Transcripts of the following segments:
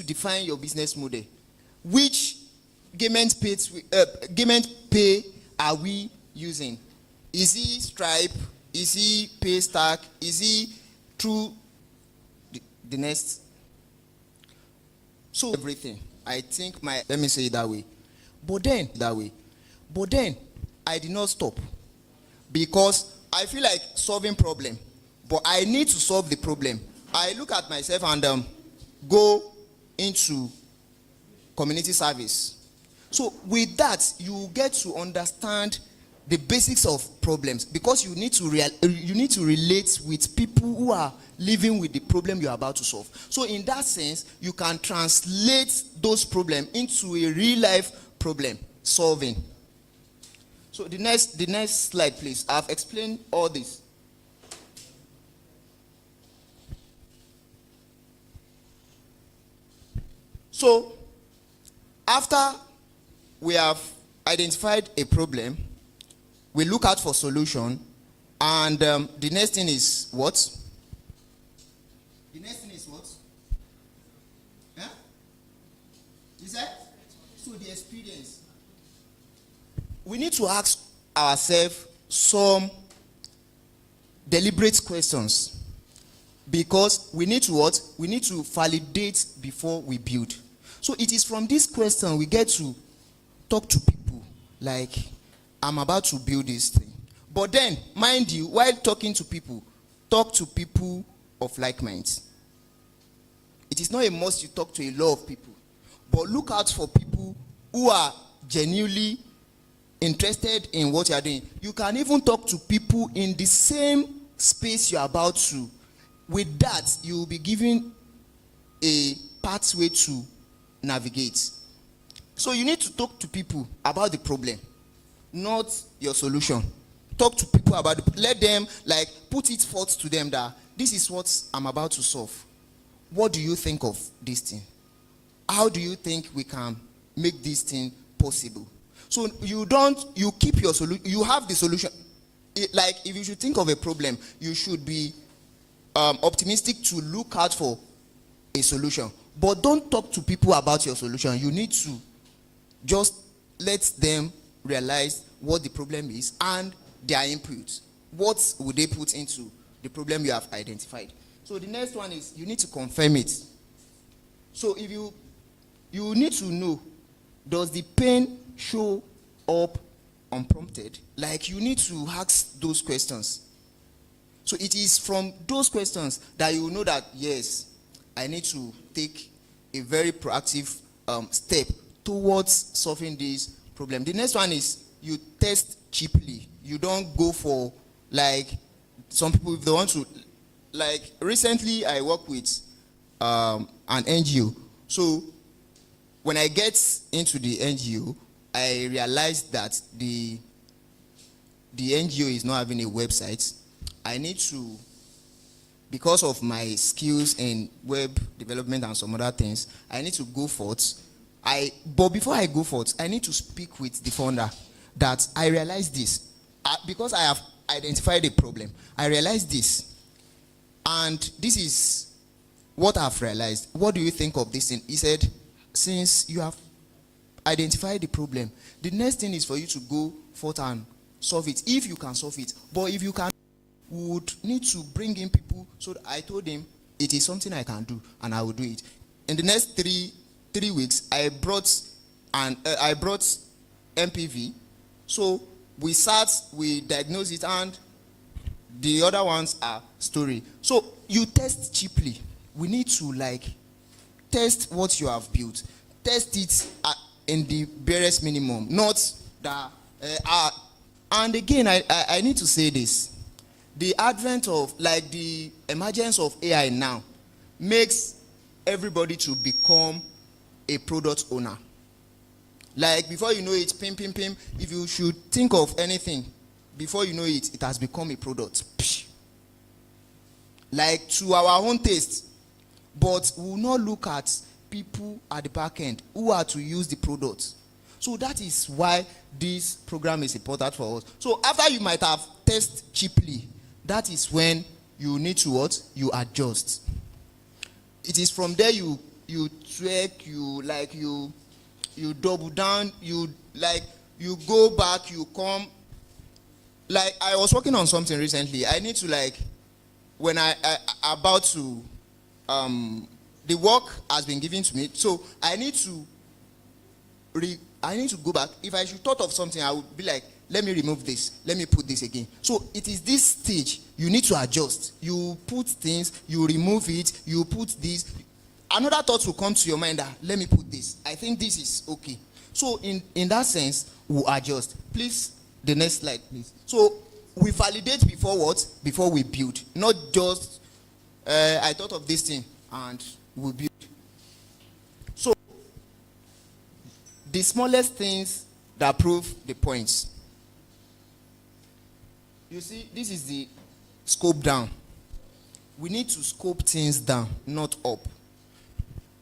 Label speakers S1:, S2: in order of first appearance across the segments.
S1: define your business model. Which payment pay are we using? Is he Stripe? Is he Paystack? Is he through the next? So everything. I think let me say it that way. But then I did not stop, because I feel like solving problem, but I need to solve the problem. I look at myself and go into community service. So with that, you get to understand the basics of problems, because you need to relate with people who are living with the problem you are about to solve. So in that sense, you can translate those problems into a real life problem solving. So the next slide, please. I've explained all this. So after we have identified a problem, we look out for solution, and the next thing is what? The next thing is what? Yeah? Is that? So the experience. We need to ask ourselves some deliberate questions, because we need to what? We need to validate before we build. So it is from this question we get to talk to people, like, I'm about to build this thing. But then, mind you, while talking to people, talk to people of like minds. It is not a must you talk to a lot of people, but look out for people who are genuinely interested in what you are doing. You can even talk to people in the same space you are about to. With that, you will be given a pathway to navigate. So you need to talk to people about the problem, not your solution. Talk to people about it. Let them, like, put it forth to them that this is what I'm about to solve. What do you think of this thing? How do you think we can make this thing possible? So you keep your solution. You have the solution. Like, if you should think of a problem, you should be optimistic to look out for a solution. But don't talk to people about your solution. You need to just let them realize what the problem is and their input. What would they put into the problem you have identified? So the next one is you need to confirm it. So if you need to know, does the pain show up unprompted? Like, you need to ask those questions. So it is from those questions that you know that, yes, I need to take a very proactive step towards solving this problem. The next one is you test cheaply. You don't go for, like, some people, if they want to, like, recently I worked with an NGO. So when I get into the NGO, I realized that the NGO is not having a website. I need to, because of my skills in web development and some other things, I need to go forth. But before I go forth, I need to speak with the founder that I realized this. Because I have identified a problem, I realized this. And this is what I've realized. What do you think of this thing? He said, since you have identified the problem, the next thing is for you to go forth and solve it, if you can solve it. But if you can, we would need to bring in people. So I told him it is something I can do, and I will do it. In the next three weeks, I brought MPV. So we diagnosed it, and the other ones are story. So you test cheaply. We need to, like, test what you have built. Test it in the barest minimum, not that. And again, I need to say this. The advent of, like, the emergence of AI now makes everybody to become a product owner. Like, before you know it, pim. If you should think of anything, before you know it, it has become a product. Psh. Like, to our own taste. But we will not look at people at the back end who are to use the product. So that is why this program is important for us. So after you might have tested cheaply, that is when you need to what? You adjust. It is from there you you twerk, you double down, you go back, you come. Like, I was working on something recently. I need to, like, when I about to the work has been given to me, so I need to go back. If I should thought of something, I would be like, let me remove this, let me put this again. So it is this stage you need to adjust. You put things, you remove it, you put this. Another thought will come to your mind that, let me put this. I think this is okay. So in that sense, we'll adjust. Please, the next slide, please. So we validate before what? Before we build. Not just, I thought of this thing and we build. So the smallest things that prove the points. You see, this is the scope down. We need to scope things down, not up.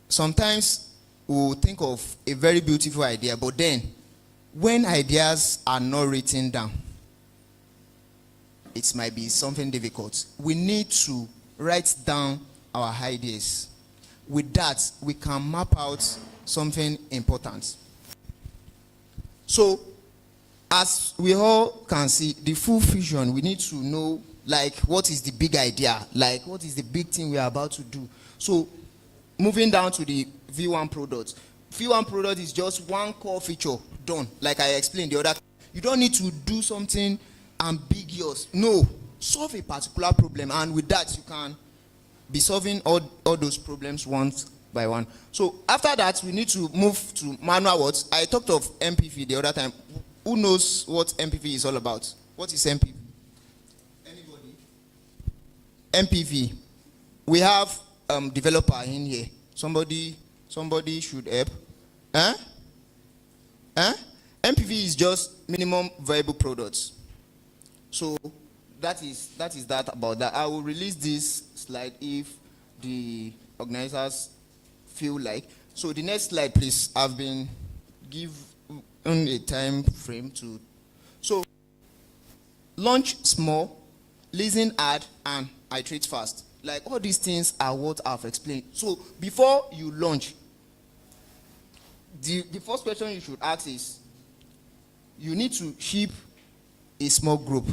S1: Sometimes we'll think of a very beautiful idea, but then when ideas are not written down, it might be something difficult. We need to write down our ideas. With that, we can map out something important. So, as we all can see, the full vision, we need to know, like, what is the big idea? Like, what is the big thing we are about to do? So, moving down to the V1 product. V1 product is just one core feature done, like I explained the other. You don't need to do something ambiguous. No, solve a particular problem, and with that, you can be solving all those problems one by one. So after that, we need to move to manual words. I talked of MPV the other time. Who knows what MPV is all about? What is MPV? Anybody? MPV. We have developer in here. Somebody should help. Huh? MPV is just minimum viable products. So that is that about that. I will release this slide if the organizers feel like. So the next slide, please. I've been given a time frame to. So launch small, listen hard, and iterate fast. Like, all these things are what I've explained. So before you launch, the first question you should ask is, you need to ship a small group.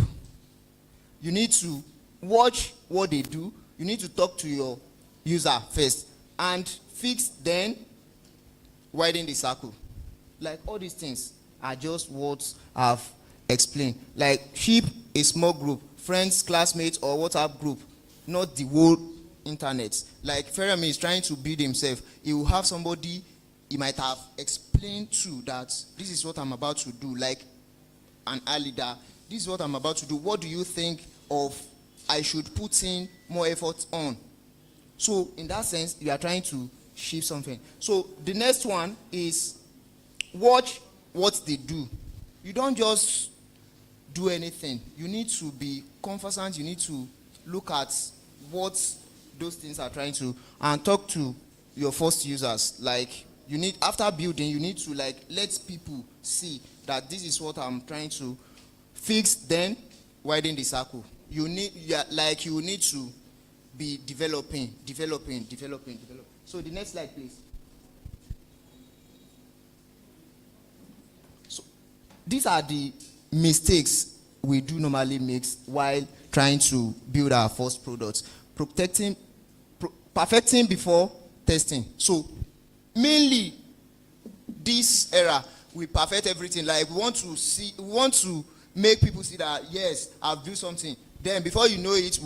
S1: You need to watch what they do. You need to talk to your user first and fix, then widen the circle. Like, all these things are just what I've explained. Like, ship a small group, friends, classmates, or WhatsApp group, not the whole internet. Like, Fermi is trying to build himself. He will have somebody he might have explained to that this is what I'm about to do, like an leader. This is what I'm about to do. What do you think of I should put in more effort on? So in that sense, you are trying to shift something. So the next one is watch what they do. You don't just do anything. You need to be conversant. You need to look at what those things are trying to, and talk to your first users. Like, you need, after building, you need to, like, let people see that this is what I'm trying to fix, then widen the circle. You need, you need to be developing. So the next slide, please. So these are the mistakes we do normally make while trying to build our first product. Perfecting before testing. So mainly this era, we perfect everything. Like, we want to make people see that, yes, I've built something. Then before you know it,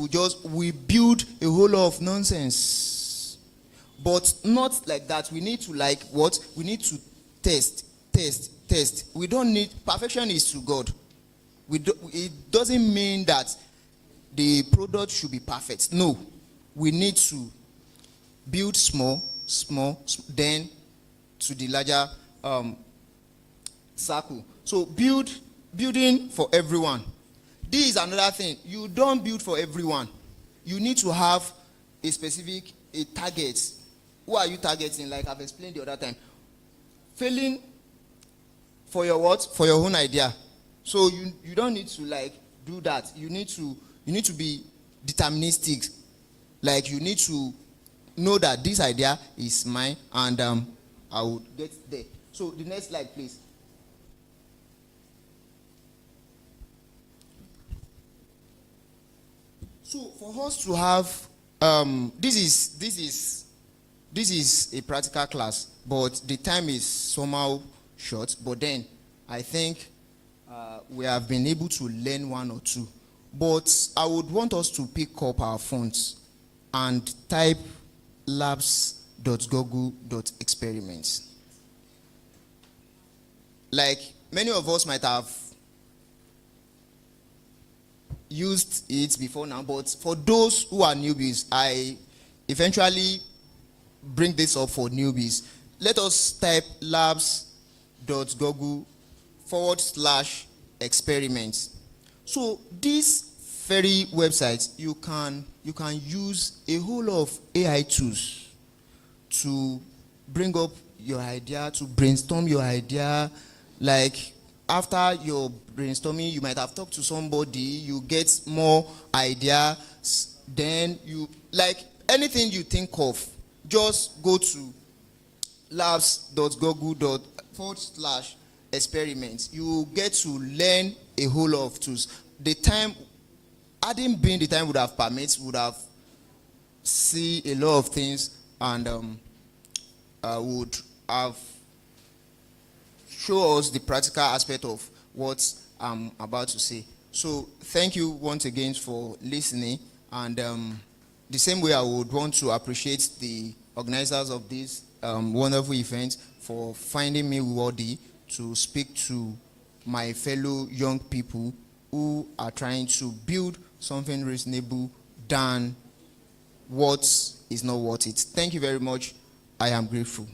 S1: we build a whole lot of nonsense. But not like that. We need to, like, what? We need to test. We don't need, perfection is to God. It doesn't mean that the product should be perfect. No. We need to build small, then to the larger circle. So building for everyone. This is another thing. You don't build for everyone. You need to have a specific target. Who are you targeting? Like I've explained the other time. Failing for your what? For your own idea. So you don't need to, like, do that. You need to be deterministic. Like, you need to know that this idea is mine, and I will get there. So the next slide, please. So for us to have this is a practical class, but the time is somehow short. But then I think we have been able to learn one or two. But I would want us to pick up our phones and type labs.google.experiments. Like many of us might have used it before now, but for those who are newbies, I eventually bring this up for newbies. Let us type labs.google/experiments. So this very website, you can use a whole lot of AI tools to bring up your idea, to brainstorm your idea. Like after your brainstorming, you might have talked to somebody, you get more ideas, then you, like anything you think of, just go to labs.google.experiments. You get to learn a whole lot of tools. The time, hadn't been the time would have permits, would have see a lot of things, and would have show us the practical aspect of what I'm about to say. So thank you once again for listening, and the same way I would want to appreciate the organizers of this wonderful event for finding me worthy to speak to my fellow young people who are trying to build something reasonable than what is not worth it. Thank you very much. I am grateful.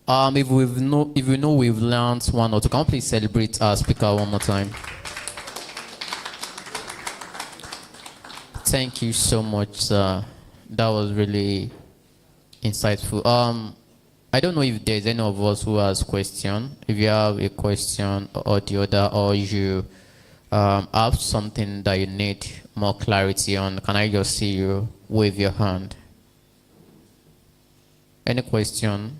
S2: If we know we've learned one or two, can we please celebrate our speaker one more time? Thank you so much, sir. That was really insightful. I don't know if there's any of us who has question. If you have a question or the other, or you have something that you need more clarity on, can I just see you wave your hand? Any question?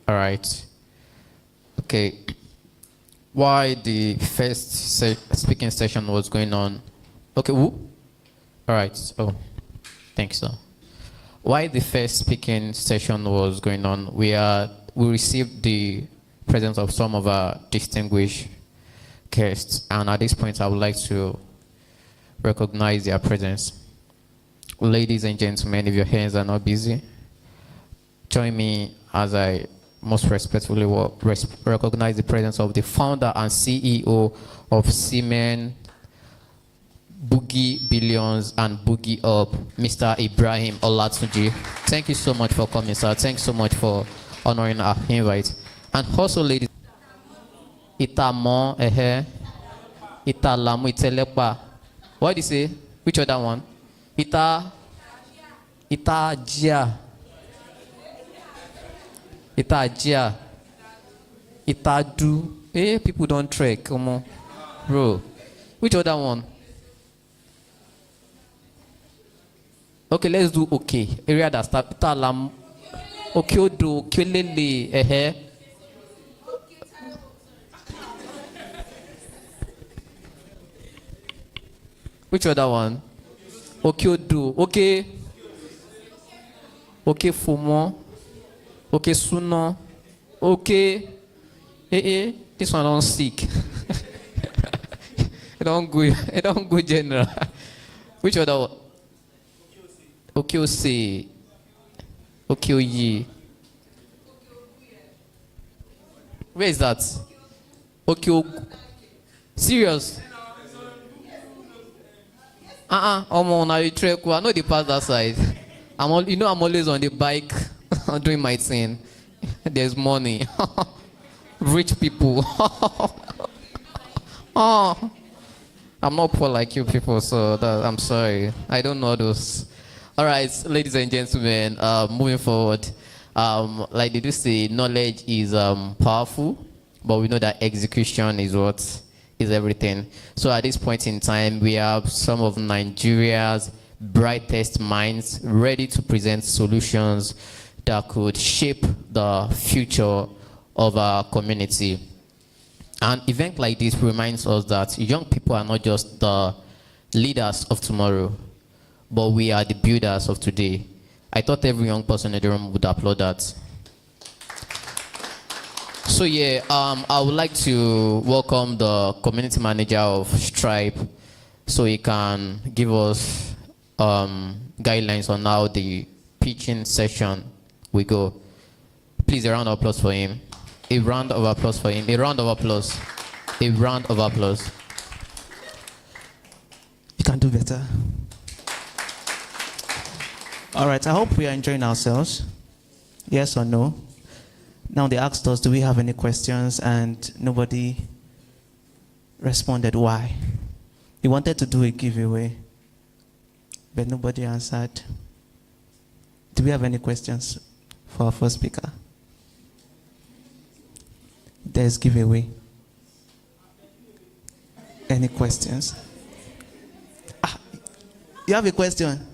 S2: All right. Okay. Why the first speaking session was going on? Okay, who? All right. Oh, thanks, sir. Why the first speaking session was going on? We received the presence of some of our distinguished guests, and at this point, I would like to recognize their presence. Ladies and gentlemen, if your hands are not busy, join me as I most respectfully recognize the presence of the founder and CEO of Siemens Boogie Billions and Boogie Up, Mr. Ibrahim Olatunji. Thank you so much for coming, sir. Thanks so much for honoring our invite. And also, ladies, Itamo, Italamu, Itelepa. What do you say? Which other one? Itajia. Itajia. Itadu. Hey, people don't trek. Come on. Bro. Which other one? Okay, let's do okay. Area that start. Italam. Okay, Odo. Kelele. Which other one? Okay, Odo. Okay. Okay, Fumo. Okay, Suno. Okay. This one don't sick. It don't go general. Which other one? Okay, Ose. Okay, Oye. Where is that? Okay, serious? Omo, now you trek. I know they pass that side. I'm always on the bike doing my thing. There's money. Rich people. Oh, I'm not poor like you people, so I'm sorry. I don't know those. All right, ladies and gentlemen, moving forward. like they do say, knowledge is powerful, but we know that execution is what is everything. So at this point in time, we have some of Nigeria's brightest minds ready to present solutions that could shape the future of our community. An event like this reminds us that young people are not just the leaders of tomorrow, but we are the builders of today. I thought every young person in the room would applaud that. So yeah, I would like to welcome the community manager of Stripe so he can give us guidelines on how the pitching session will go. Please, a round of applause for him. A round of applause for him. A round of applause. A round of applause.
S3: You can do better. All right, I hope we are enjoying ourselves. Yes or no? Now they asked us, do we have any questions? And nobody responded. Why? We wanted to do a giveaway, but nobody answered. Do we have any questions for our first speaker? There's giveaway. Any questions? You have a question?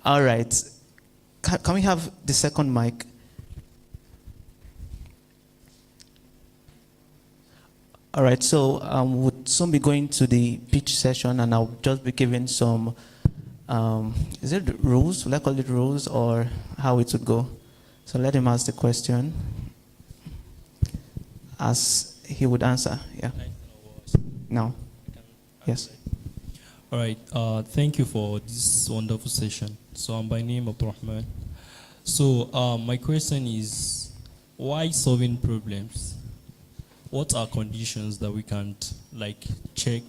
S3: All right. Can we have the second mic? All right, so we'll soon be going to the pitch session, and I'll just be giving some, is it rules? Will I call it rules, or how it would go? So let him ask the question as he would answer. Yeah. No. Yes.
S4: All right. Thank you for this wonderful session. So I'm by name Abdurrahman. So my question is, why solving problems? What are conditions that we can like check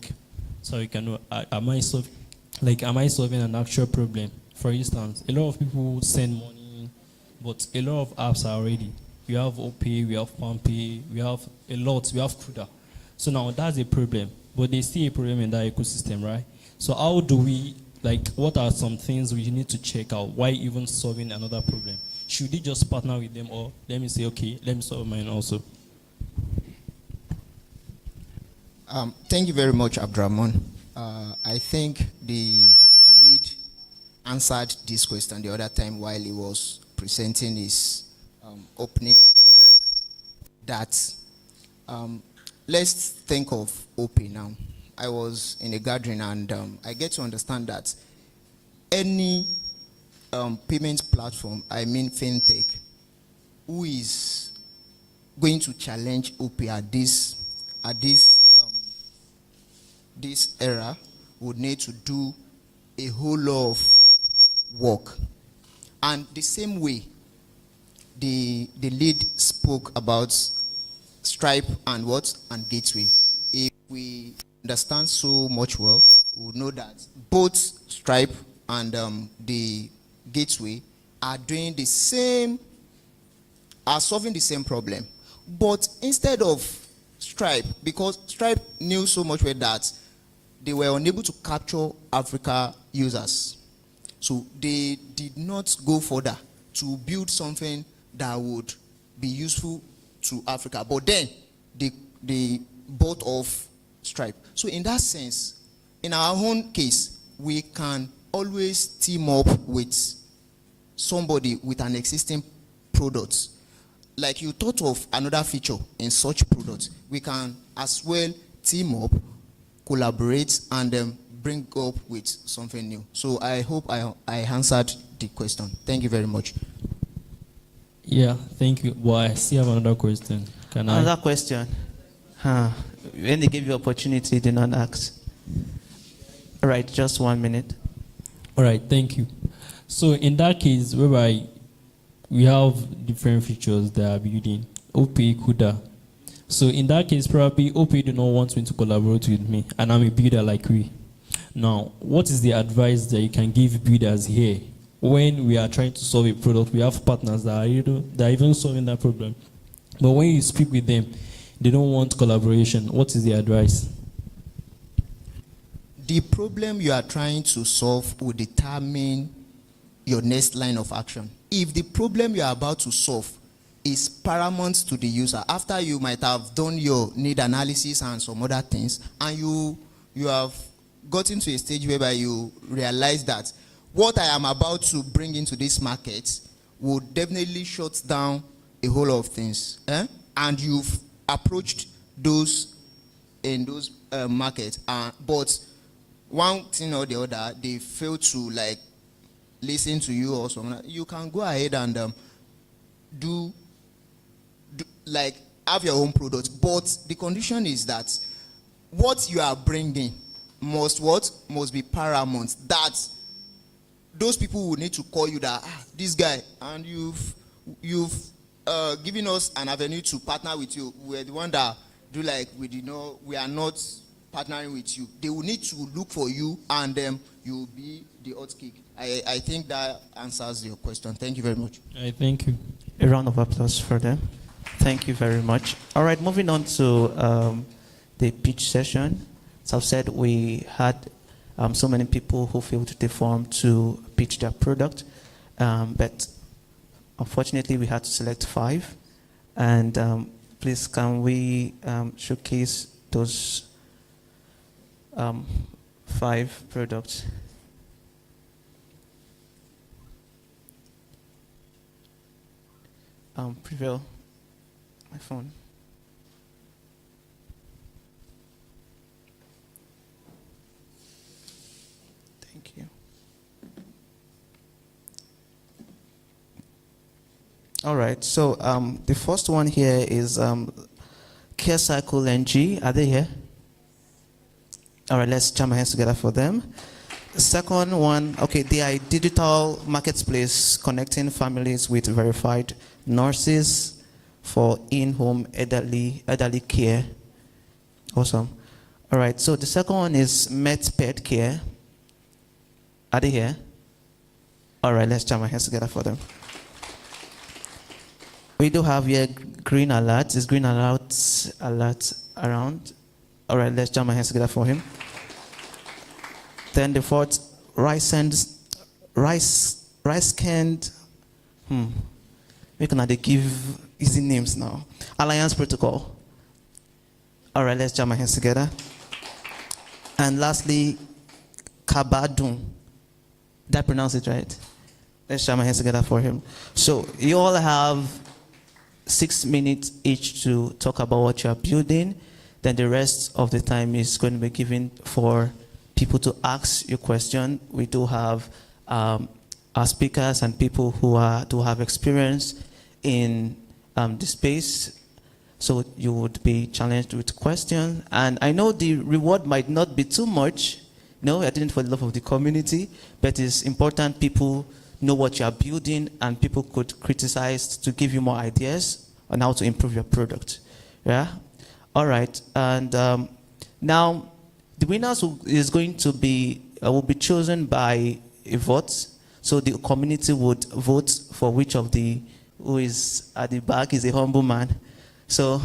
S4: so we can know am I solving an actual problem? For instance, a lot of people send money, but a lot of apps are already. We have OPay, we have PalmPay, we have a lot, we have Kuda. So now that's a problem, but there's still a problem in that ecosystem, right? So how do we, like, what are some things we need to check out? Why even solving another problem? Should we just partner with them, or let me say, okay, let me solve mine also?
S1: Thank you very much, Abdurrahman. I think the lead answered this question the other time while he was presenting his opening remark. That let's think of OP now. I was in a gathering, and I get to understand that any payment platform, I mean fintech, who is going to challenge OP at this era would need to do a whole lot of work. And the same way the lead spoke about Stripe and what? And Gateway. If we understand so much well, we would know that both Stripe and the Gateway are doing the same, are solving the same problem. But instead of Stripe, because Stripe knew so much well that they were unable to capture Africa users. So they did not go further to build something that would be useful to Africa. But then they bought off Stripe. So in that sense, in our own case, we can always team up with somebody with an existing product. Like you thought of another feature in such product, we can as well team up, collaborate, and bring up with something new. So I hope I answered the question. Thank you very much.
S4: Yeah, thank you. Well, I still have another question. Can I?
S3: Another question. When they give you opportunity, you did not ask. All right, just 1 minute.
S4: All right, thank you. So in that case, whereby we have different features that are building, OPay, Kuda. So in that case, probably OPay do not want me to collaborate with me, and I'm a builder like we. Now, what is the advice that you can give builders here when we are trying to solve a product? We have partners that are even solving that problem. But when you speak with them, they don't want collaboration. What is the advice?
S1: The problem you are trying to solve will determine your next line of action. If the problem you are about to solve is paramount to the user, after you might have done your need analysis and some other things, and you have gotten to a stage whereby you realize that what I am about to bring into this market will definitely shut down a whole lot of things, and you've approached those in those markets, but one thing or the other, they fail to like listen to you or something. You can go ahead and do like have your own product, but the condition is that what you are bringing must be paramount. That those people will need to call you that this guy, and you've given us an avenue to partner with you. We're the one that do like we are not partnering with you. They will need to look for you, and you will be the hot cake. I think that answers your question. Thank you very much.
S4: I thank you.
S3: A round of applause for them. Thank you very much. All right, moving on to the pitch session. As I've said, we had so many people who filled the form to pitch their product, but unfortunately we had to select 5. And please, can we showcase those 5 products? Prevail, my phone. Thank you. All right, so the first one here is CareCycle NG. Are they here? All right, let's jam our hands together for them. The second one, okay, they are a digital marketplace connecting families with verified nurses for in-home elderly care. Awesome. All right, so the second one is MedPet Care. Are they here? All right, let's jam our hands together for them. We do have here Green Alert. Is Green Alert around? All right, let's jam our hands together for him. Then the fourth, Rice Canned. We can they give easy names now. Alliance Protocol. All right, let's jam our hands together. And lastly, Kabadun. Did I pronounce it right? Let's jam our hands together for him. So you all have 6 minutes each to talk about what you are building. Then the rest of the time is going to be given for people to ask your question. We do have our speakers and people who do have experience in the space. So you would be challenged with questions. And I know the reward might not be too much. No, I didn't for the love of the community, but it's important people know what you are building, and people could criticize to give you more ideas on how to improve your product. Yeah? All right. And now the winners is going to be will be chosen by a vote. So the community would vote for which of the who is at the back is a humble man. So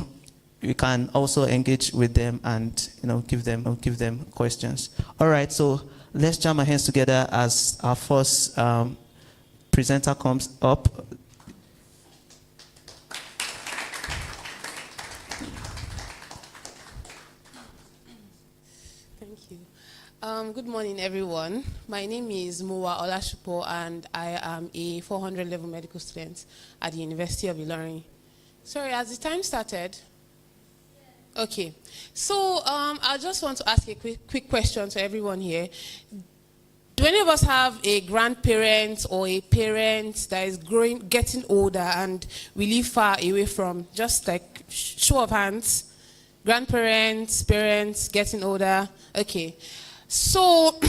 S3: we can also engage with them and give them questions. All right, so let's jam our hands together as our first presenter comes up.
S5: Thank you. Good morning, everyone. My name is Muwa Olashupo, and I am a 400 level medical student at the University of Ilorin. Sorry, has the time started? Okay. So I just want to ask a quick question to everyone here. Do any of us have a grandparent or a parent that is getting older and we live far away from? Just like show of hands. Grandparents, parents getting older. Okay. So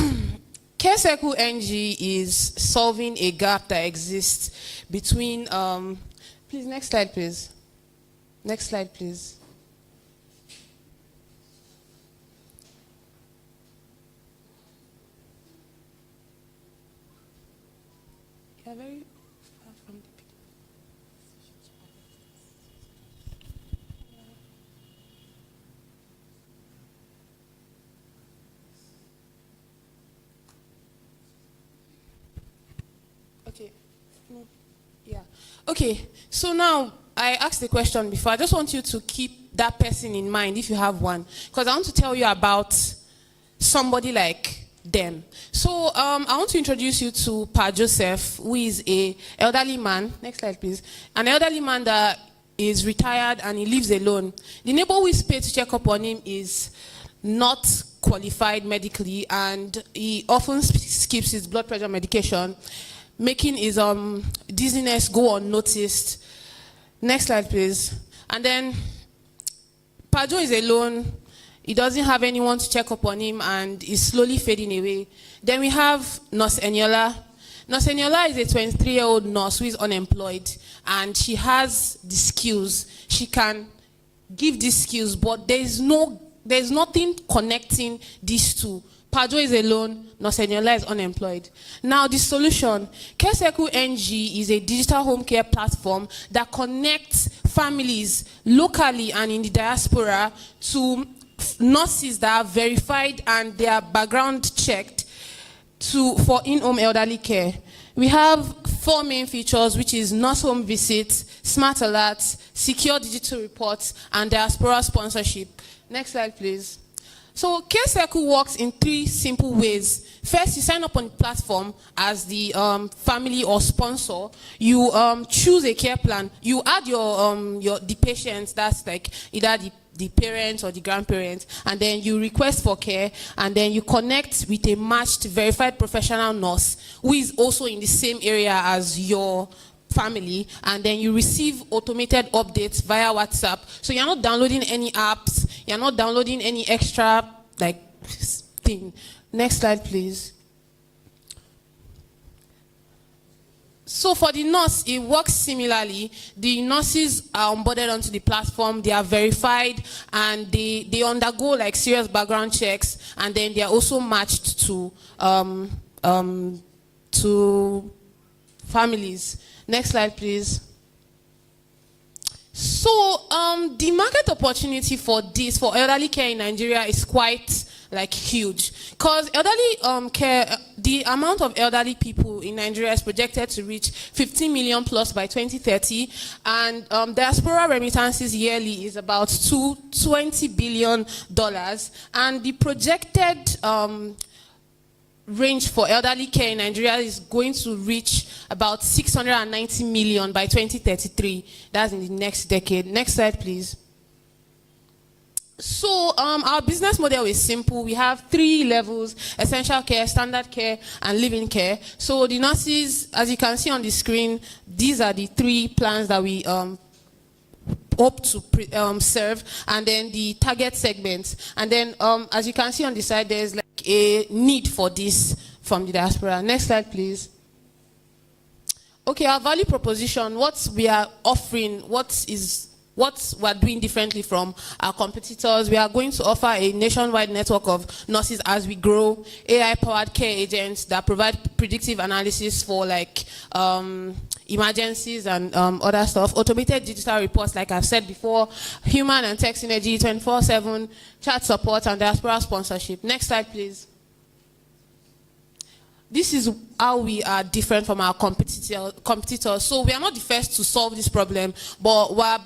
S5: CareCycle NG is solving a gap that exists between please, next slide, please. Next slide, please. You're very far from the picture. Yeah. Okay. So now I asked the question before. I just want you to keep that person in mind if you have one, because I want to tell you about somebody like them. So I want to introduce you to Pa Joseph, who is a elderly man. Next slide, please. An elderly man that is retired and he lives alone. The neighbor who is paid to check up on him is not qualified medically, and he often skips his blood pressure medication, making his dizziness go unnoticed. Next slide, please. And then Pajo is alone. He doesn't have anyone to check up on him and is slowly fading away. Then we have Nurse Eniola. Nurse Eniola is a 23-year-old nurse who is unemployed, and she has the skills. She can give these skills, but there's nothing connecting these two. Pajo is alone, Nurse Eniola is unemployed. Now the solution, CareCircle NG is a digital home care platform that connects families locally and in the diaspora to nurses that are verified and their background checked for in-home elderly care. We have 4 main features, which is nurse home visits, smart alerts, secure digital reports, and diaspora sponsorship. Next slide, please. So CareCircle works in 3 simple ways. First, you sign up on the platform as the family or sponsor. You choose a care plan. You add the patients, that's like either the parents or the grandparents, and then you request for care, and then you connect with a matched, verified professional nurse who is also in the same area as your family, and then you receive automated updates via WhatsApp. So you're not downloading any apps, you're not downloading any extra thing. Next slide, please. So for the nurse, it works similarly. The nurses are onboarded onto the platform, they are verified, and they undergo like serious background checks, and then they are also matched to families. Next slide, please. So the market opportunity for elderly care in Nigeria is quite huge, because elderly care, the amount of elderly people in Nigeria is projected to reach 15 million plus by 2030, and diaspora remittances yearly is about $20 billion, and the projected range for elderly care in Nigeria is going to reach about 690 million by 2033. That's in the next decade. Next slide, please. So our business model is simple. We have 3 levels: essential care, standard care, and living care. So the nurses, as you can see on the screen, these are the 3 plans that we hope to serve, and then the target segments. And then as you can see on the side, there's a need for this from the diaspora. Next slide, please. Okay, our value proposition, what we are offering, what we're doing differently from our competitors. We are going to offer a nationwide network of nurses as we grow, AI-powered care agents that provide predictive analysis for emergencies and other stuff, automated digital reports, like I've said before, human and tech synergy, 24/7 chat support, and diaspora sponsorship. Next slide, please. This is how we are different from our competitors. So we are not the first to solve this problem, but we're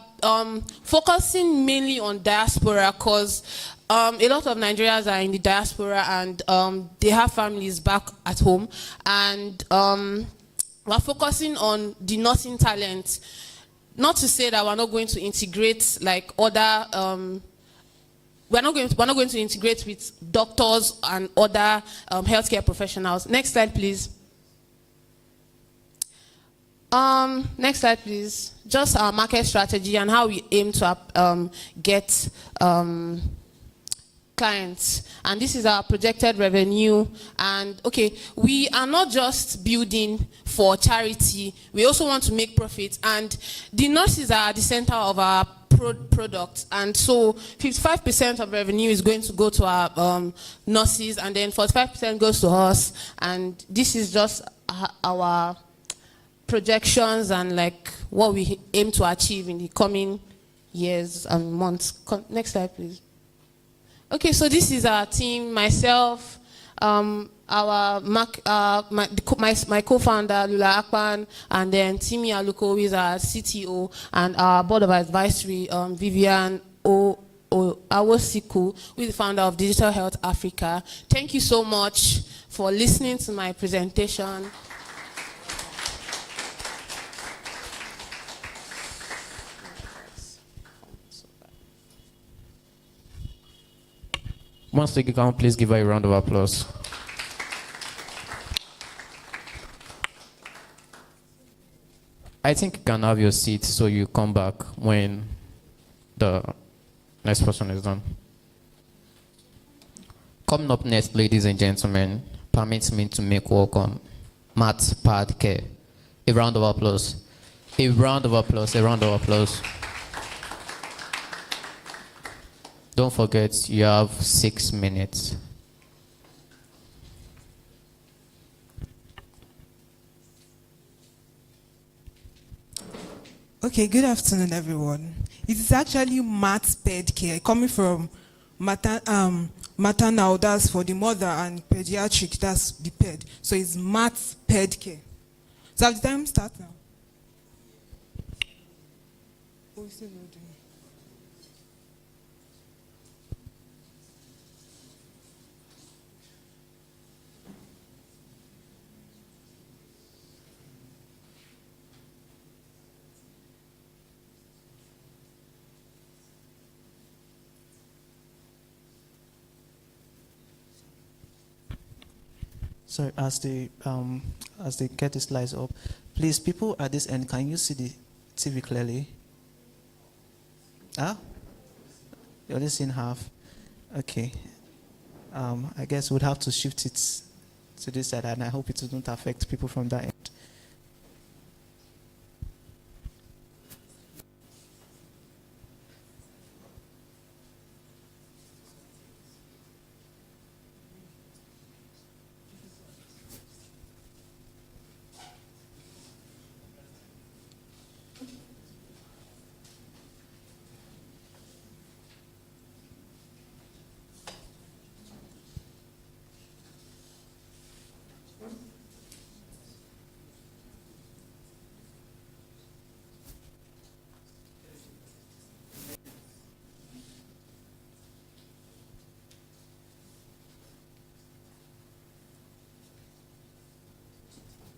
S5: focusing mainly on diaspora, because a lot of Nigerians are in the diaspora, and they have families back at home, and we're focusing on the nursing talent. Not to say that we're not going to integrate other we're not going to integrate with doctors and other healthcare professionals. Next slide, please. Next slide, please. Just our market strategy and how we aim to get clients. And this is our projected revenue. And okay, we are not just building for charity. We also want to make profits. And the nurses are at the center of our product, and so 55% of revenue is going to go to our nurses, and then 45% goes to us, and this is just our projections and what we aim to achieve in the coming years and months. Next slide, please. Okay, so this is our team: myself, My co-founder Lula Akpan, and then Timi Aluko, who is our CTO, and our board of advisory, Vivian Awosiku, who is the founder of Digital Health Africa. Thank you so much for listening to my presentation.
S2: Once again, please give her a round of applause. I think you can have your seat so you come back when the next person is done. Coming up next, ladies and gentlemen, permits me to make welcome Matt Padke. A round of applause. A round of applause. A round of applause. Don't forget, you have 6 minutes.
S6: Okay, good afternoon, everyone. It is actually Matt Pedcare, coming from maternal, that's for the mother, and pediatric, that's the ped. So it's Matt Pedcare. So have the time start now? Oh, it's still loading.
S3: So as they get the slides up, please, people at this end, can you see the TV clearly? Ah, you're only seeing half. Okay. I guess we'd have to shift it to this side, and I hope it won't affect people from that end.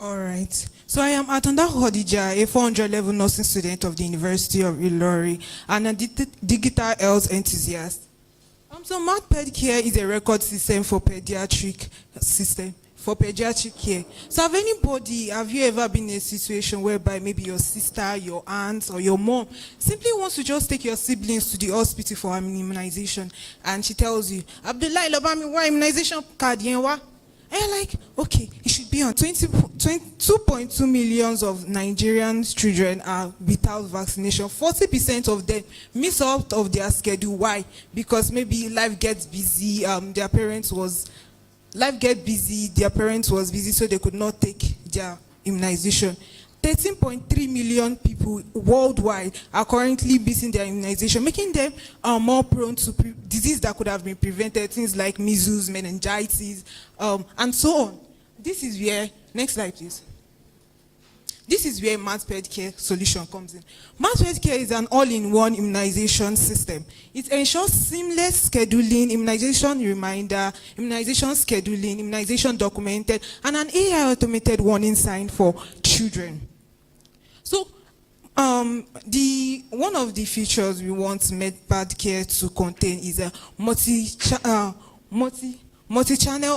S6: All right. So I am Atanda Khadija, a 400 level nursing student of the University of Ilori and a digital health enthusiast. So Matt Pedcare is a record system for pediatric care. So have you ever been in a situation whereby maybe your sister, your aunt, or your mom simply wants to just take your siblings to the hospital for an immunization, and she tells you, Abdullah, Lobami, why immunization card? And you're like, okay, it should be on 2.2 million of Nigerian children are without vaccination. 40% of them miss out of their schedule. Why? Because maybe life gets busy. Their parents was busy, so they could not take their immunization. 13.3 million people worldwide are currently missing their immunization, making them more prone to disease that could have been prevented, things like measles, meningitis, and so on. This is where, next slide please. This is where Matt Pedcare solution comes in. Matt Pedcare is an all-in-one immunization system. It ensures seamless scheduling, immunization reminder, immunization scheduling, immunization documented, and an AI automated warning sign for children. So, one of the features we want Matt Pedcare to contain is a multi-channel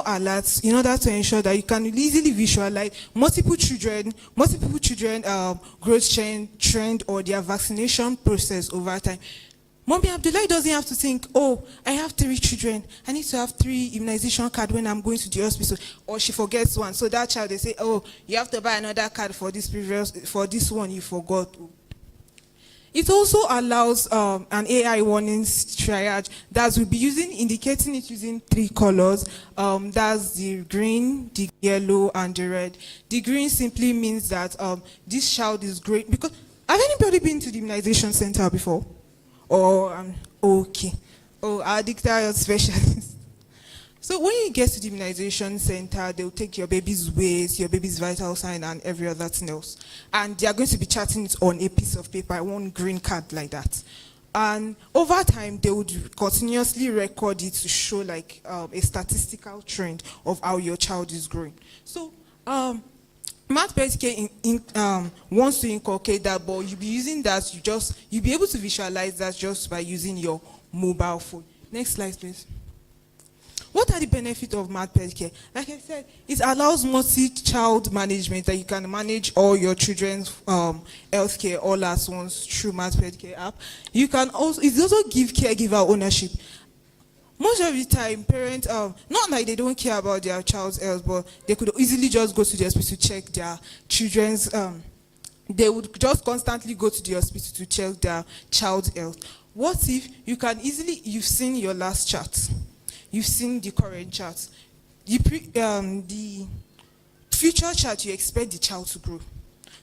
S6: alerts in order to ensure that you can easily visualize multiple children growth trend or their vaccination process over time. Mommy Abdullah doesn't have to think, oh, I have 3 children. I need to have 3 immunization cards when I'm going to the hospital. Or she forgets one. So that child, they say, oh, you have to buy another card for this one you forgot. It also allows an AI warning triage that will be indicating it using 3 colors. That's the green, the yellow, and the red. The green simply means that this child is great. Because have anybody been to the immunization center before? Or okay. Oh, our digital health specialist. So when you get to the immunization center, they'll take your baby's weight, your baby's vital sign, and every other thing else. And they are going to be charting it on a piece of paper, one green card like that. And over time, they would continuously record it to show like a statistical trend of how your child is growing. So Math PK wants to inculcate that, but you'll be using that, you'll be able to visualize that just by using your mobile phone. Next slide, please. What are the benefits of Math Care? Like I said, it allows multi-child management, that you can manage all your children's healthcare all at once through Math Care app. You can also, it also give caregiver ownership. Most of the time, parents, not like they don't care about their child's health, but they could easily just go to the hospital to check their children's, they would just constantly go to the hospital to check their child's health. What if you can easily, you've seen your last chart, you've seen the current chart, the future chart, you expect the child to grow.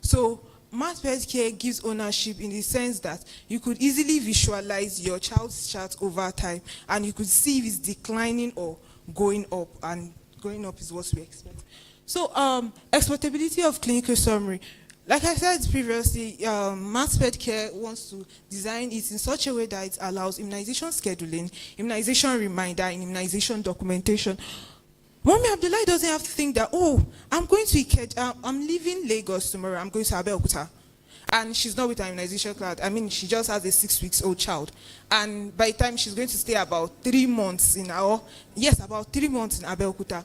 S6: So Math Care gives ownership in the sense that you could easily visualize your child's chart over time, and you could see if it's declining or going up, and going up is what we expect. So exploitability of clinical summary. Like I said previously, Math Care wants to design it in such a way that it allows immunization scheduling, immunization reminder, and immunization documentation. Mommy Abdullahi doesn't have to think that, oh, I'm leaving Lagos tomorrow, I'm going to Abeokuta. And she's not with her immunization card. I mean, she just has a 6-week-old child. And by the time she's going to stay about 3 months about 3 months in Abeokuta.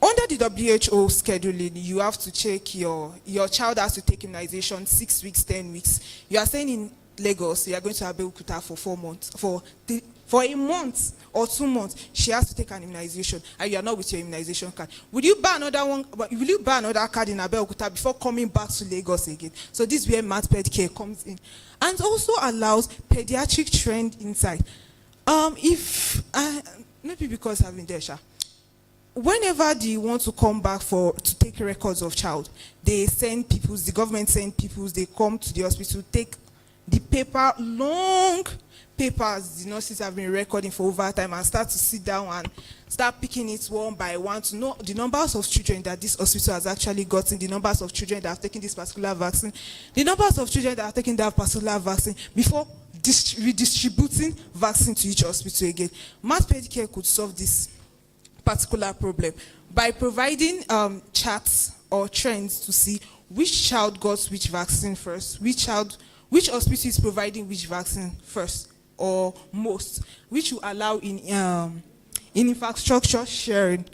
S6: Under the WHO scheduling, you have to check your child has to take immunization 6 weeks, 10 weeks. You are staying in Lagos, you are going to Abeokuta for 4 months, for a month or 2 months, she has to take an immunization, and you are not with your immunization card. Will you buy another one? Will you buy another card in Abeokuta before coming back to Lagos again? So this is where Math Care comes in, and also allows pediatric trend insight. Maybe because I've been there, whenever they want to come back to take records of child, they send people. The government send people. They come to the hospital, take the paper, long papers the nurses have been recording for over time, and start to sit down and start picking it one by one to know the numbers of children that this hospital has actually gotten, the numbers of children that have taken this particular vaccine, the numbers of children that have taken that particular vaccine, before redistributing vaccine to each hospital again. Math Care could solve this particular problem by providing charts or trends to see which child got which vaccine first, which hospital is providing which vaccine first or most, which will allow in infrastructure sharing.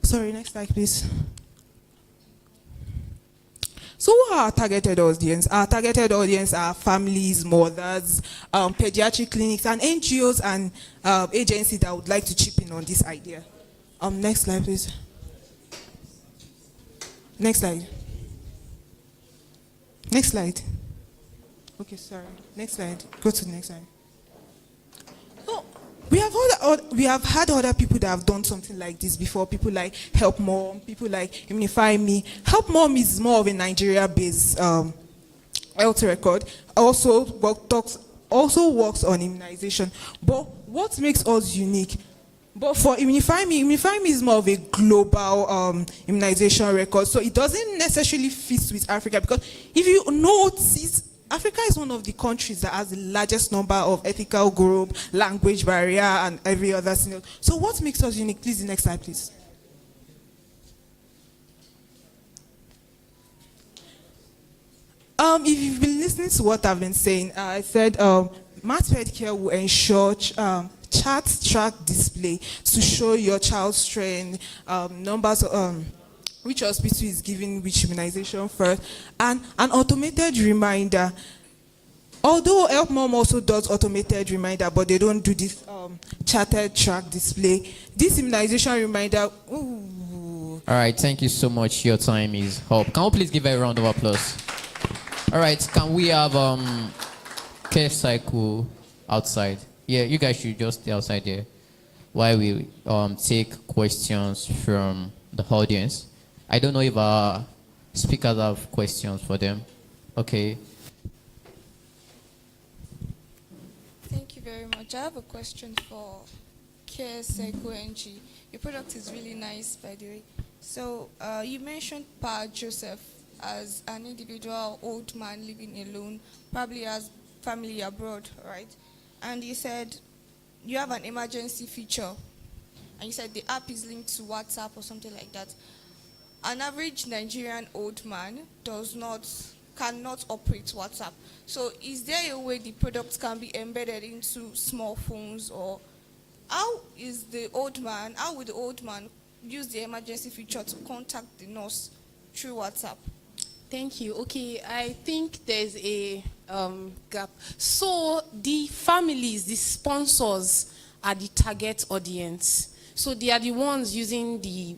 S6: Sorry, next slide, please. So who are our targeted audience? Our targeted audience are families, mothers, pediatric clinics, and NGOs and agencies that would like to chip in on this idea. Next slide, please. Next slide. Next slide. Okay, sorry. Next slide. Go to the next slide. So we have had other people that have done something like this before. People like Help Mom, people like Immunify Me. Help Mom is more of a Nigeria-based health record. Also works on immunization. But what makes us unique? But for Immunify Me is more of a global immunization record. So it doesn't necessarily fit with Africa, because if you notice, Africa is one of the countries that has the largest number of ethical group, language barrier, and every other thing. So what makes us unique? Please, the next slide, please. If you've been listening to what I've been saying, I said Math Care will ensure chart track display to show your child's trend, numbers, which hospital is giving which immunization first, and an automated reminder. Although Help Mom also does automated reminder, but they don't do this charted track display. This immunization reminder. Ooh.
S2: All right, thank you so much. Your time is up. Can we please give a round of applause? All right, can we have care cycle outside? Yeah, you guys should just stay outside there while we take questions from the audience. I don't know if our speakers have questions for them. Okay.
S7: Thank you very much. I have a question for Care Psycho NG. Your product is really nice, by the way. So you mentioned Pa Joseph as an individual old man living alone, probably has family abroad, right? And you said you have an emergency feature, and you said the app is linked to WhatsApp or something like that. An average Nigerian old man cannot operate WhatsApp. So is there a way the product can be embedded into small phones, or how will the old man use the emergency feature to contact the nurse through WhatsApp?
S5: Thank you. Okay, I think there's a gap. So the families, the sponsors are the target audience. So they are the ones using the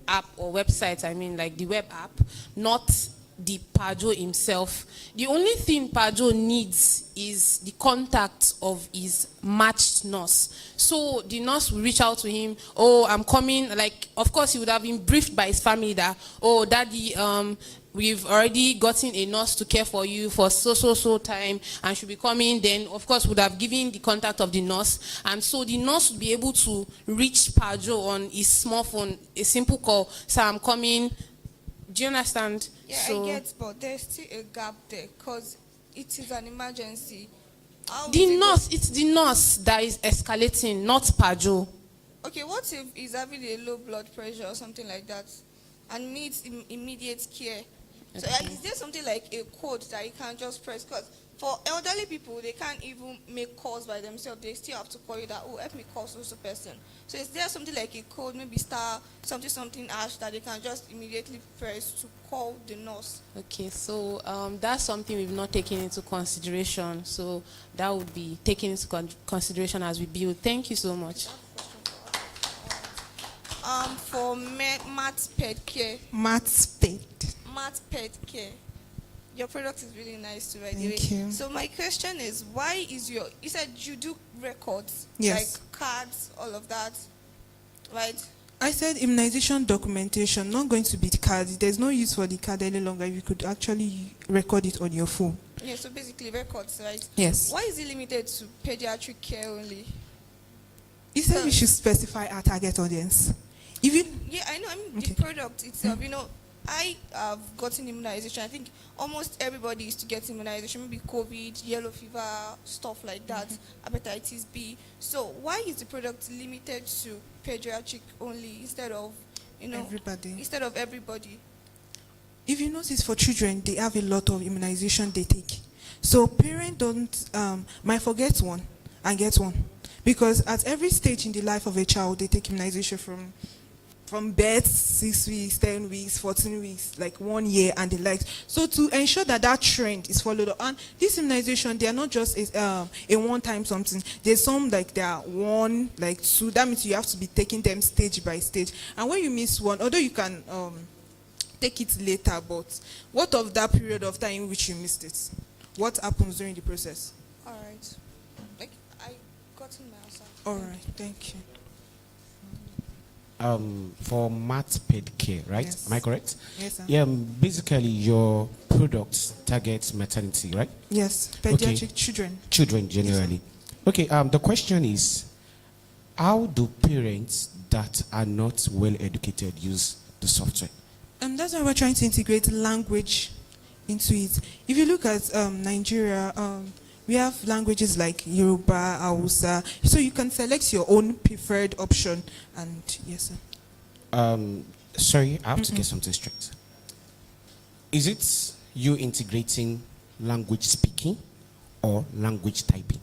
S5: app or website, I mean like the web app, not the Pajo himself. The only thing Pajo needs is the contact of his matched nurse. So the nurse will reach out to him, oh, I'm coming, like, of course he would have been briefed by his family that, oh, daddy, we've already gotten a nurse to care for you for so time, and she'll be coming. Then, of course, would have given the contact of the nurse, and so the nurse would be able to reach Pajo on his small phone, a simple call. So I'm coming. Do you understand?
S7: Yeah,
S5: So
S7: I get, but there's still a gap there because it is an emergency.
S5: it's the nurse that is escalating, not Pajo.
S7: Okay, what if he's having a low blood pressure or something like that and needs immediate care? So is there something like a code that you can just press? Because for elderly people, they can't even make calls by themselves. They still have to call you that, oh, help me call so person. So is there something like a code, maybe star something hash that they can just immediately press to call the nurse?
S5: Okay, so that's something we've not taken into consideration. So that would be taken into consideration as we build. Thank you so much.
S7: For Matt Pet Care.
S6: Matt's pet.
S7: Matt Pet Care. Your product is really nice too, by the way.
S6: Thank you.
S7: So my question is, why is you said you do records,
S6: Yes.
S7: like cards, all of that, right?
S6: I said immunization documentation, not going to be the card. There's no use for the card any longer. You could actually record it on your phone.
S7: Yeah, so basically records, right?
S6: Yes.
S7: Why is it limited to pediatric care only?
S6: He said we should specify our target audience. If you,
S7: Yeah, I know. I mean,
S6: Okay.
S7: the product itself, I have gotten immunization. I think almost everybody used to get immunization, maybe COVID, yellow fever, stuff like that, hepatitis B. So why is the product limited to pediatric only instead of,
S6: everybody.
S7: instead of everybody?
S6: If you notice, for children, they have a lot of immunization they take. So parents might forget one and get one. Because at every stage in the life of a child, they take immunization from birth, 6 weeks, 10 weeks, 14 weeks, like 1 year and the likes. So to ensure that that trend is followed up, and this immunization, they are not just a one-time something. There's some like they are 1, like 2. That means you have to be taking them stage by stage. And when you miss one, although you can take it later, but what of that period of time in which you missed it? What happens during the process?
S7: All right. Like, I gotten my answer.
S6: All right, thank you.
S8: For Matt Pet Care, right?
S6: Yes.
S8: Am I correct?
S6: Yes, sir.
S8: Yeah, basically your product targets maternity, right?
S6: Yes, pediatric children.
S8: Children generally. Okay, the question is, how do parents that are not well educated use the software?
S6: And that's why we're trying to integrate language into it. If you look at Nigeria, we have languages like Yoruba, Hausa, so you can select your own preferred option. And yes, sir.
S8: Sorry, I have to get something straight. Is it you integrating language speaking or language typing?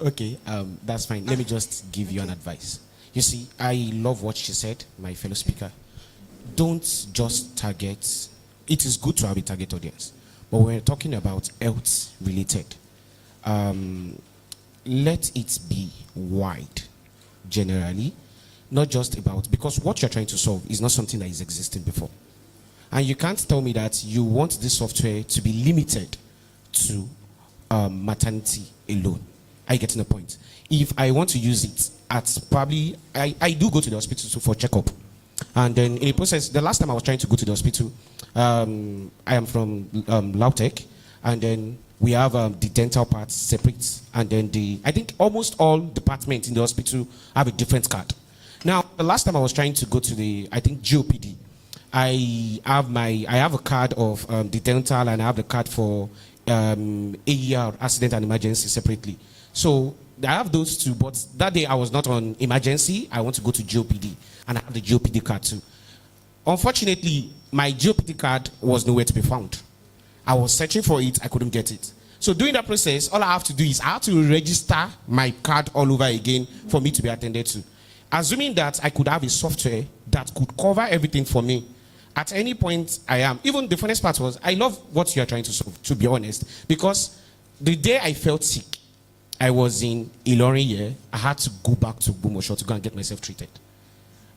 S8: Okay, that's fine. Let me just give you an advice. You see, I love what she said, my fellow speaker. Don't just target. It is good to have a target audience, but when we're talking about health related, let it be wide, generally, not just about, because what you're trying to solve is not something that is existing before. And you can't tell me that you want this software to be limited to maternity alone. Are you getting the point? If I want to use it at probably, I do go to the hospital for checkup. And then in the process, the last time I was trying to go to the hospital, I am from Lautech, and then We have the dental part separate, and then I think almost all departments in the hospital have a different card. Now, the last time I was trying to go to the, I think, GOPD, I have a card of the dental, and I have the card for AER, accident and emergency, separately. So I have those two, but that day I was not on emergency. I want to go to GOPD, and I have the GOPD card too. Unfortunately, my GOPD card was nowhere to be found. I was searching for it, I couldn't get it. So during that process, all I have to do is I have to register my card all over again for me to be attended to. Assuming that I could have a software that could cover everything for me, at any point I am. Even the funniest part was, I love what you are trying to solve, to be honest, because the day I felt sick, I was in Ilorin here. I had to go back to Bumosho to go and get myself treated.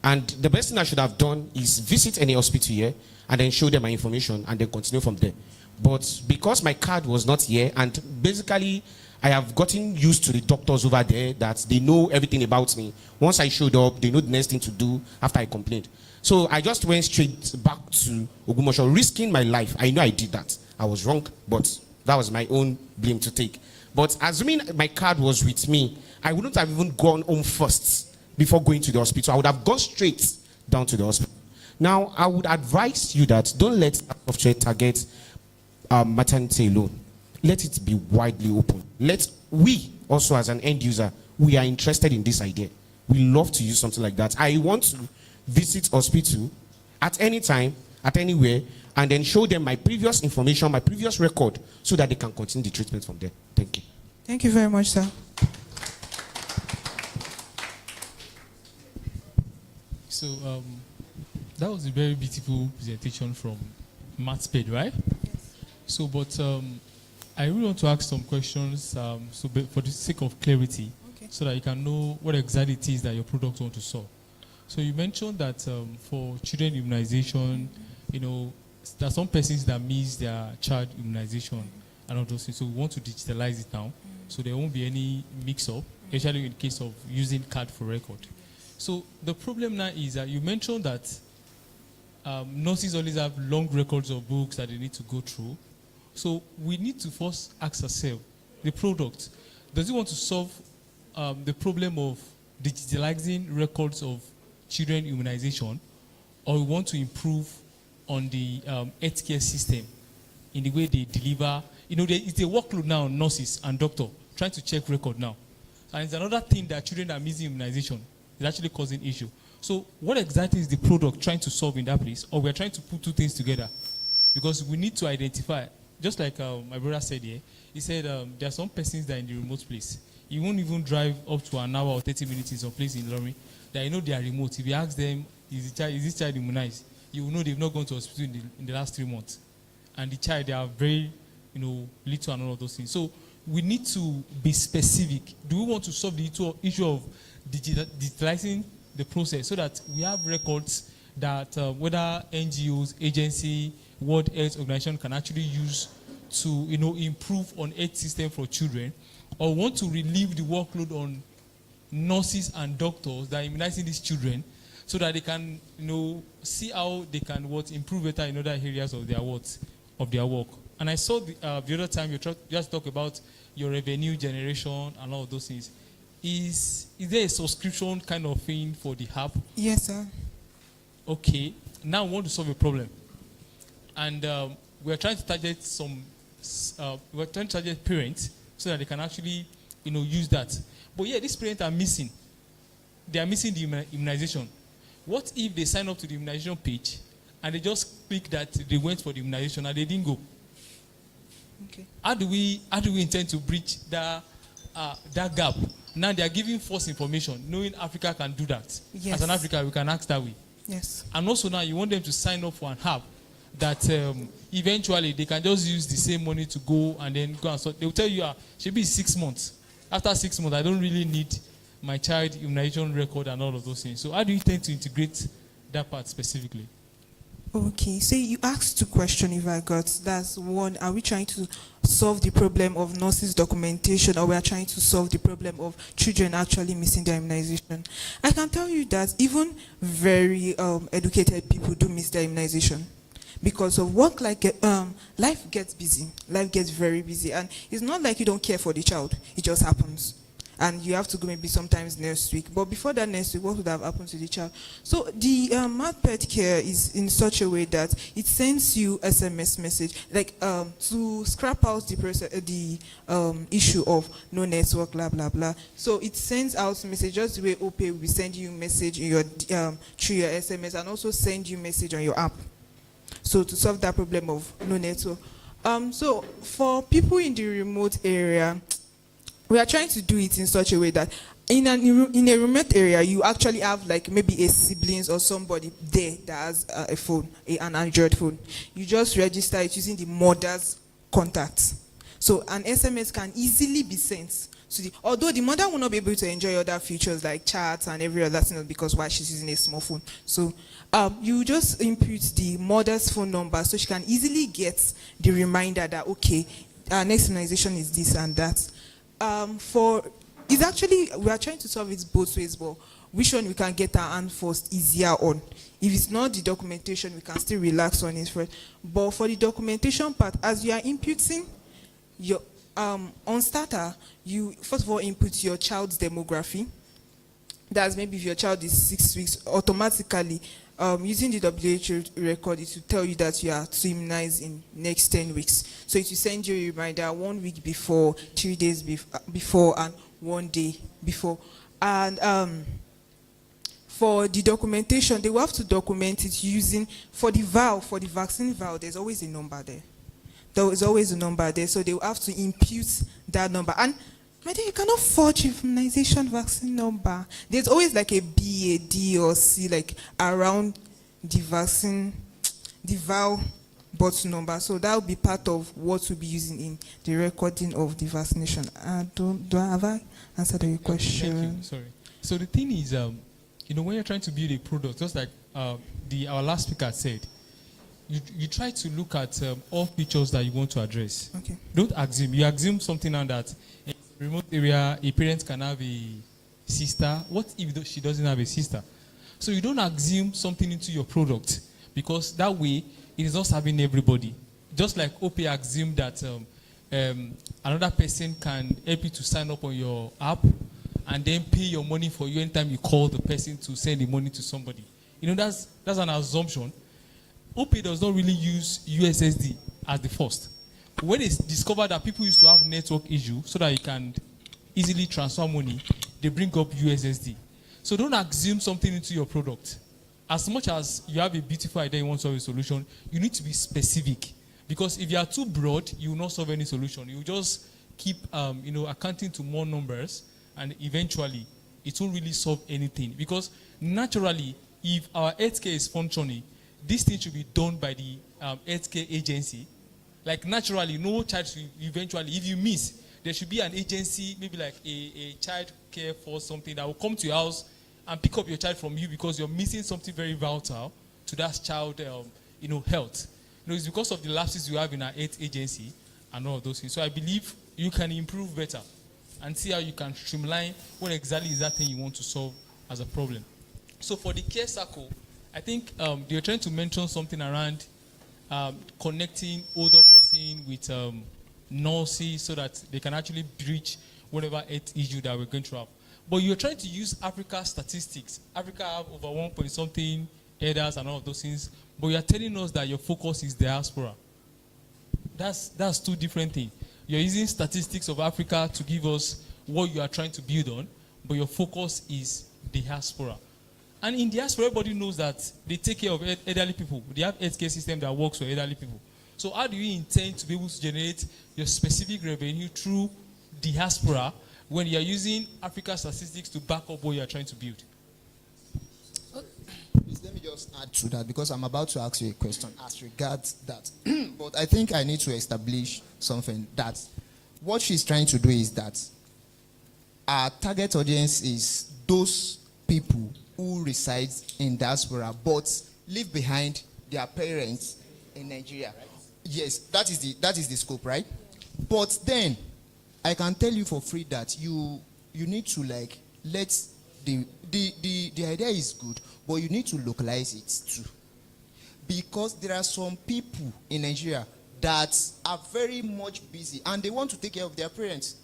S8: And the best thing I should have done is visit any hospital here and then show them my information and then continue from there. But because my card was not here, and basically I have gotten used to the doctors over there that they know everything about me. Once I showed up, they know the next thing to do after I complained. So I just went straight back to Ogumosho, risking my life. I know I did that. I was wrong, but that was my own blame to take. But assuming my card was with me, I wouldn't have even gone home first before going to the hospital. I would have gone straight down to the hospital. Now, I would advise you that don't let that software target maternity alone. Let it be widely open. We also, as an end user, we are interested in this idea. We love to use something like that. I want to visit hospital at any time, at anywhere, and then show them my previous information, my previous record, so that they can continue the treatment from there. Thank you.
S6: Thank you very much, sir.
S9: So that was a very beautiful presentation from MathSped, right? Yes. So, but I really want to ask some questions, for the sake of clarity, okay, so that you can know what exactly it is that your product wants to solve. So you mentioned that for children immunization, you know, there are some persons that miss their child immunization and all those things. So we want to digitalize it now, so there won't be any mix-up, especially in case of using card for record. So the problem now is that you mentioned that nurses always have long records of books that they need to go through. So we need to first ask ourselves, the product, does it want to solve the problem of digitalizing records of children immunization, or we want to improve on the healthcare system in the way they deliver? You know, it's a workload now on nurses and doctors trying to check record now. And it's another thing that children are missing immunization. It's actually causing issue. So what exactly is the product trying to solve in that place? Or we're trying to put two things together? Because we need to identify, just like my brother said here, he said there are some persons that are in the remote place. You won't even drive up to an hour or 30 minutes in some place in Lorry that you know they are remote. If you ask them, is this child immunized? You will know they've not gone to hospital in the last 3 months. And the child, they are very, little and all of those things. So we need to be specific. Do we want to solve the issue of digitalizing the process so that we have records that whether NGOs, agency, World Health Organization can actually use to improve on health system for children, or want to relieve the workload on nurses and doctors that are immunizing these children so that they can see how they can improve better in other areas of their work. And I saw the other time you just talk about your revenue generation and all of those things. Is there a subscription kind of thing for the app?
S6: Yes, sir.
S9: Okay. Now we want to solve a problem. And we're trying to target parents so that they can actually, use that. But yeah, these parents are missing. They are missing the immunization. What if they sign up to the immunization page and they just click that they went for the immunization and they didn't go?
S6: Okay.
S9: How do we intend to bridge that gap? Now they are giving false information, knowing Africa can do that.
S6: Yes.
S9: As an Africa, we can act that way.
S6: Yes.
S9: And also now you want them to sign up for an app that eventually they can just use the same money to go and then go and sort. They will tell you, should be 6 months. After 6 months, I don't really need my child immunization record and all of those things. So how do you intend to integrate that part specifically?
S6: Okay, so you asked 2 questions if I got. That's one, are we trying to solve the problem of nurses' documentation, or we are trying to solve the problem of children actually missing their immunization? I can tell you that even very educated people do miss their immunization. because of work. Life gets busy. Life gets very busy, and it's not like you don't care for the child. It just happens, and you have to go maybe sometimes next week. But before that next week, what would have happened to the child? So the MathPed Care is in such a way that it sends you SMS message, to scrap out the issue of no network, blah blah blah. So it sends out message just the way OPay will be sending you message in your through your SMS, and also send you message on your app. So to solve that problem of no network. So for people in the remote area, we are trying to do it in such a way that in a remote area, you actually have like maybe a siblings or somebody there that has a phone, an Android phone. You just register it using the mother's contacts. So an SMS can easily be sent to although the mother will not be able to enjoy other features like chats and every other thing because why she's using a small phone. So you just input the mother's phone number so she can easily get the reminder that, okay, our next immunization is this and that. We are trying to solve it both ways, but which one we can get our hand first easier on. If it's not the documentation, we can still relax on it first. But for the documentation part, as you are inputting your on starter, you first of all input your child's demography. That's maybe if your child is 6 weeks, automatically using the WHO record, it will tell you that you are to immunize in next 10 weeks. So it will send you a reminder 1 week before, 3 days before, and 1 day before. And for the documentation, they will have to document it using, for the vaccine vial, there's always a number there. There is always a number there, so they will have to impute that number. And my dear, you cannot forge immunization vaccine number. There's always like a B, a D, or C, like around the vaccine, the vial bottle number. So that will be part of what we'll be using in the recording of the vaccination. Have I answered your question?
S9: Thank you. Sorry. So the thing is, when you're trying to build a product, just like our last speaker said, you try to look at all features that you want to address.
S6: Okay.
S9: Don't assume. You assume something now that in a remote area, a parent can have a sister. What if she doesn't have a sister? So you don't assume something into your product, because that way it is not serving everybody. Just like OPay assumed that another person can help you to sign up on your app and then pay your money for you anytime you call the person to send the money to somebody. That's an assumption. OPay does not really use USSD as the first. When it's discovered that people used to have network issue so that you can easily transfer money, they bring up USSD. So don't assume something into your product. As much as you have a beautiful idea you want to solve a solution, you need to be specific. Because if you are too broad, you will not solve any solution. You will just keep accounting to more numbers, and eventually it won't really solve anything. Because naturally, if our healthcare is functioning, this thing should be done by the healthcare agency. Like naturally, no child should eventually, if you miss, there should be an agency, maybe like a child care for something that will come to your house and pick up your child from you because you're missing something very vital to that child, health. It's because of the lapses you have in our health agency and all of those things. So I believe you can improve better and see how you can streamline what exactly is that thing you want to solve as a problem. So for the care circle, I think they're trying to mention something around connecting older person with nurses so that they can actually bridge whatever health issue that we're going to have. But you're trying to use Africa statistics. Africa have over 1.something elders and all of those things, but you're telling us that your focus is diaspora. That's two different things. You're using statistics of Africa to give us what you are trying to build on, but your focus is diaspora. And in diaspora, everybody knows that they take care of elderly people. They have healthcare system that works for elderly people. So how do you intend to be able to generate your specific revenue through diaspora when you are using Africa statistics to back up what you are trying to build?
S1: Please let me just add to that, because I'm about to ask you a question as regards that. But I think I need to establish something, that what she's trying to do is that our target audience is those people who reside in diaspora but leave behind their parents in Nigeria. Right? Yes, that is the scope, right? But then I can tell you for free that you need to let the idea is good, but you need to localize it too. because there are some people in Nigeria that are very much busy and they want to take care of their parents.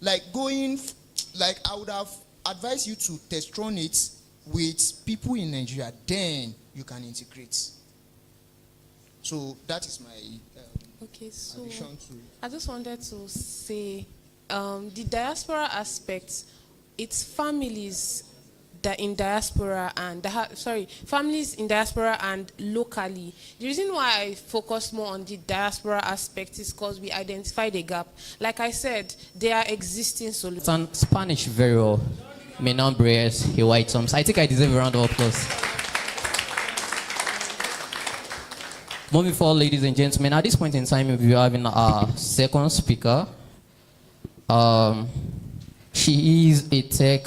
S1: Like I would have advised you to test run it with people in Nigeria, then you can integrate. So that is my
S5: Okay, so
S1: addition to it.
S5: I just wanted to say the diaspora aspect, it's families that in diaspora and families in diaspora and locally. The reason why I focus more on the diaspora aspect is because we identified a gap. Like I said, there are existing solutions.
S2: On Spanish very well. Mi nombre es Hiwai Thoms. I think I deserve a round of applause. Moving forward, ladies and gentlemen, at this point in time, we are having our second speaker. She is a tech